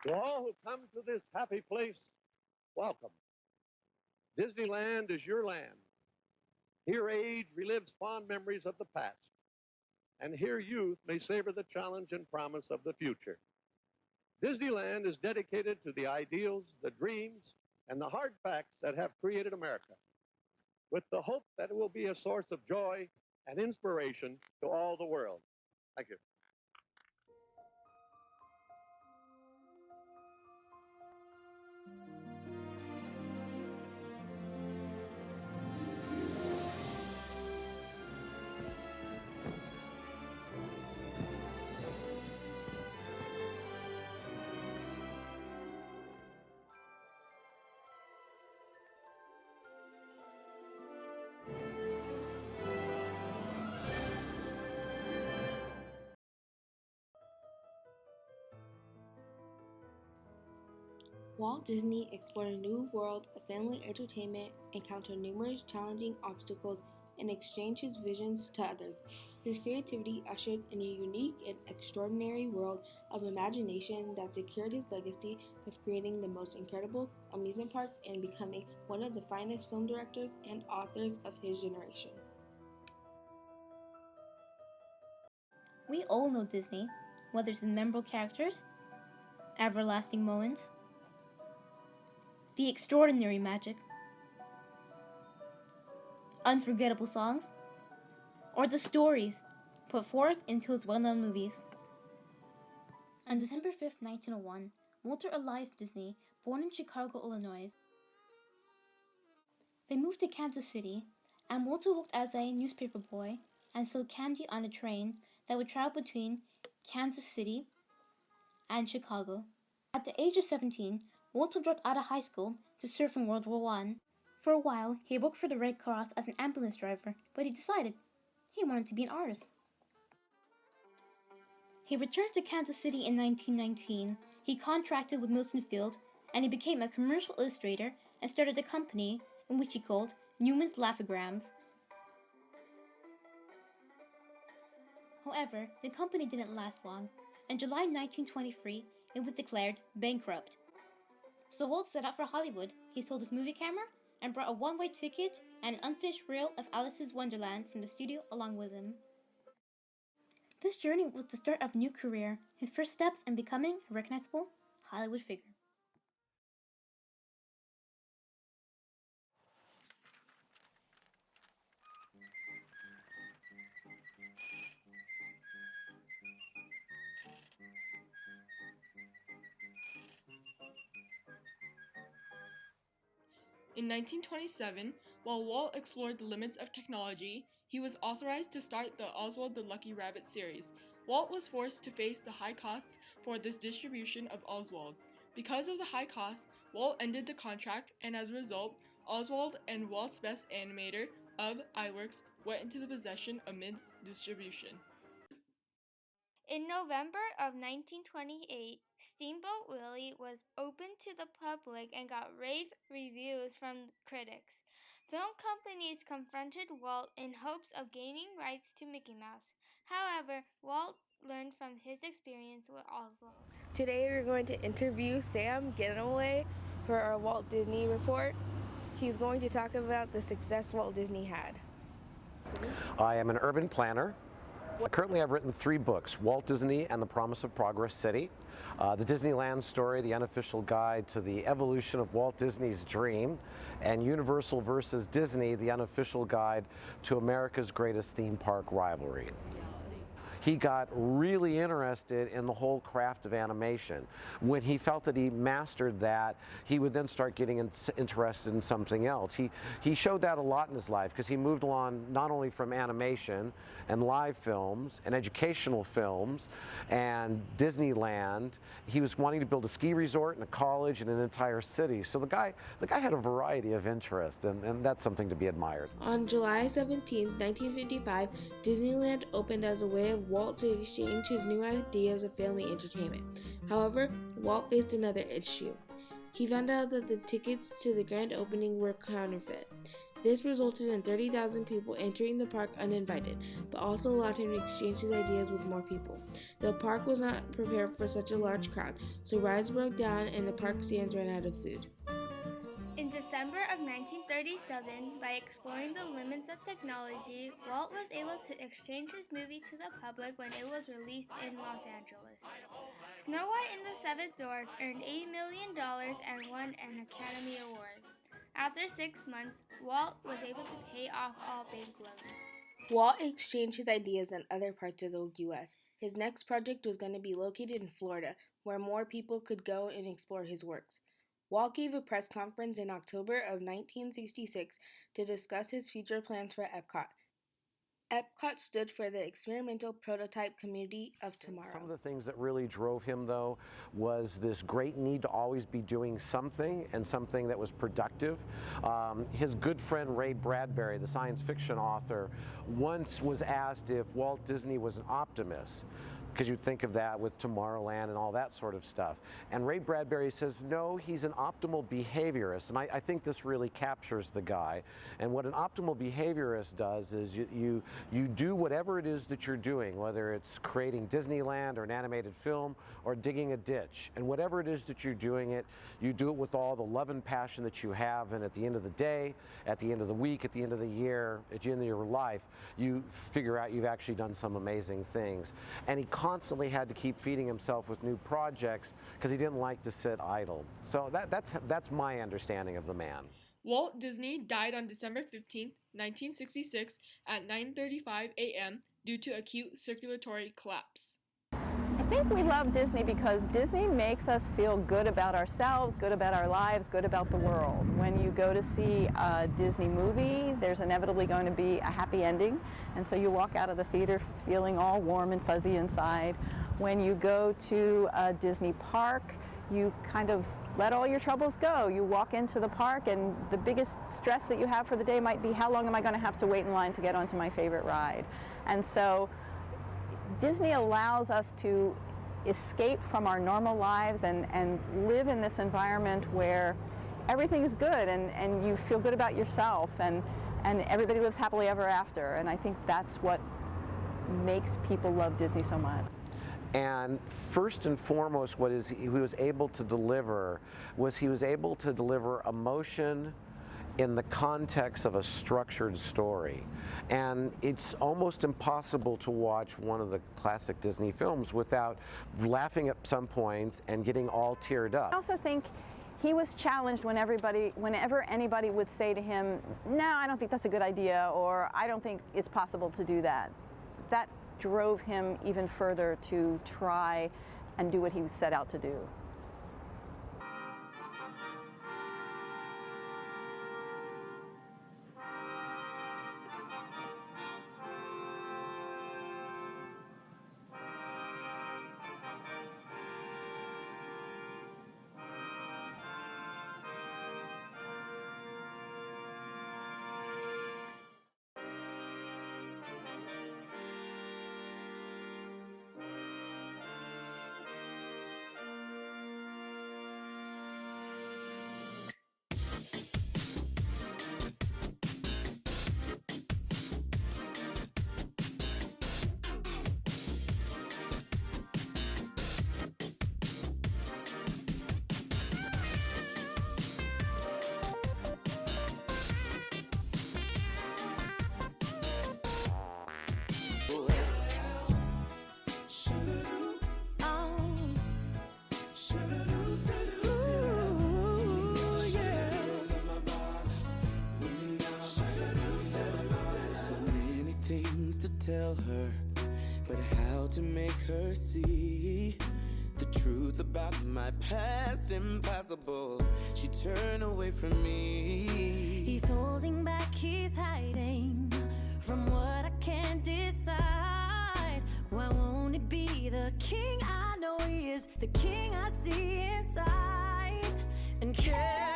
To all who come to this happy place, welcome. Disneyland is your land. Here age relives fond memories of the past, and here youth may savor the challenge and promise of the future. Disneyland is dedicated to the ideals, the dreams, and the hard facts that have created America, with the hope that it will be a source of joy and inspiration to all the world. Thank you. Walt Disney explored a new world of family entertainment, encountered numerous challenging obstacles, and exchanged his visions to others. His creativity ushered in a unique and extraordinary world of imagination that secured his legacy of creating the most incredible amusement parks and becoming one of the finest film directors and authors of his generation. We all know Disney, whether it's in memorable characters, everlasting moments, the extraordinary magic, unforgettable songs, or the stories put forth into his well-known movies. On December 5th, 1901, Walter Elias Disney, born in Chicago, Illinois, they moved to Kansas City, and Walter worked as a newspaper boy and sold candy on a train that would travel between Kansas City and Chicago. At the age of 17, Walter dropped out of high school to serve in World War I. For a while, he worked for the Red Cross as an ambulance driver, but he decided he wanted to be an artist. He returned to Kansas City in 1919. He contracted with Milton Field, and he became a commercial illustrator and started a company in which he called Newman's Laughograms. However, the company didn't last long. In July 1923, it was declared bankrupt. So Walt set out for Hollywood. He sold his movie camera and brought a one-way ticket and an unfinished reel of Alice's Wonderland from the studio along with him. This journey was the start of a new career, his first steps in becoming a recognizable Hollywood figure. In 1927, while Walt explored the limits of technology, he was authorized to start the Oswald the Lucky Rabbit series. Walt was forced to face the high costs for this distribution of Oswald. Because of the high costs, Walt ended the contract, and as a result, Oswald and Walt's best animator of iWorks went into the possession of Mid's Distribution. In November of 1928, Steamboat Willie was opened to the public and got rave reviews from critics. Film companies confronted Walt in hopes of gaining rights to Mickey Mouse. However, Walt learned from his experience with Oswald. Today we're going to interview Sam Getaway for our Walt Disney Report. He's going to talk about the success Walt Disney had. I am an urban planner. Currently, I've written 3 books: Walt Disney and the Promise of Progress City, The Disneyland Story, the unofficial guide to the evolution of Walt Disney's dream, and Universal versus Disney, the unofficial guide to America's greatest theme park rivalry. He got really interested in the whole craft of animation. When he felt that he mastered that, he would then start getting interested in something else. He showed that a lot in his life, because he moved along not only from animation and live films and educational films and Disneyland. He was wanting to build a ski resort and a college and an entire city. So the guy had a variety of interests, and that's something to be admired. On July 17, 1955, Disneyland opened as a way of Walt to exchange his new ideas of family entertainment. However, Walt faced another issue. He found out that the tickets to the grand opening were counterfeit. This resulted in 30,000 people entering the park uninvited, but also allowed him to exchange his ideas with more people. The park was not prepared for such a large crowd, so rides broke down and the park stands ran out of food. In December of 1937, by exploring the limits of technology, Walt was able to exchange his movie to the public when it was released in Los Angeles. Snow White and the Seven Dwarfs earned $8 million and won an Academy Award. After 6 months, Walt was able to pay off all bank loans. Walt exchanged his ideas in other parts of the U.S. His next project was going to be located in Florida, where more people could go and explore his works. Walt gave a press conference in October of 1966 to discuss his future plans for Epcot. Epcot stood for the Experimental Prototype Community of Tomorrow. Some of the things that really drove him, though, was this great need to always be doing something, and something that was productive. His good friend Ray Bradbury, the science fiction author, once was asked if Walt Disney was an optimist, because you'd think of that with Tomorrowland and all that sort of stuff. And Ray Bradbury says, no, he's an optimal behaviorist. And I think this really captures the guy. And what an optimal behaviorist does is you do whatever it is that you're doing, whether it's creating Disneyland or an animated film or digging a ditch. And whatever it is that you're doing it, you do it with all the love and passion that you have. And at the end of the day, at the end of the week, at the end of the year, at the end of your life, you figure out you've actually done some amazing things. And he constantly had to keep feeding himself with new projects because he didn't like to sit idle. So that's my understanding of the man. Walt Disney died on December 15, 1966 at 9:35 a.m. due to acute circulatory collapse. I think we love Disney because Disney makes us feel good about ourselves, good about our lives, good about the world. When you go to see a Disney movie, there's inevitably going to be a happy ending, and so you walk out of the theater feeling all warm and fuzzy inside. When you go to a Disney park, you kind of let all your troubles go. You walk into the park and the biggest stress that you have for the day might be, how long am I going to have to wait in line to get onto my favorite ride? And so Disney allows us to escape from our normal lives and live in this environment where everything is good and you feel good about yourself and everybody lives happily ever after. And I think that's what makes people love Disney so much. And first and foremost, he was able to deliver emotion in the context of a structured story. And it's almost impossible to watch one of the classic Disney films without laughing at some points and getting all teared up. I also think he was challenged whenever anybody would say to him, no, I don't think that's a good idea, or I don't think it's possible to do that. That drove him even further to try and do what he set out to do. Tell her, but how to make her see the truth about my past impossible. She turned away from me. He's holding back, he's hiding from what I can't decide. Why won't it be the king I know he is, the king I see inside? And care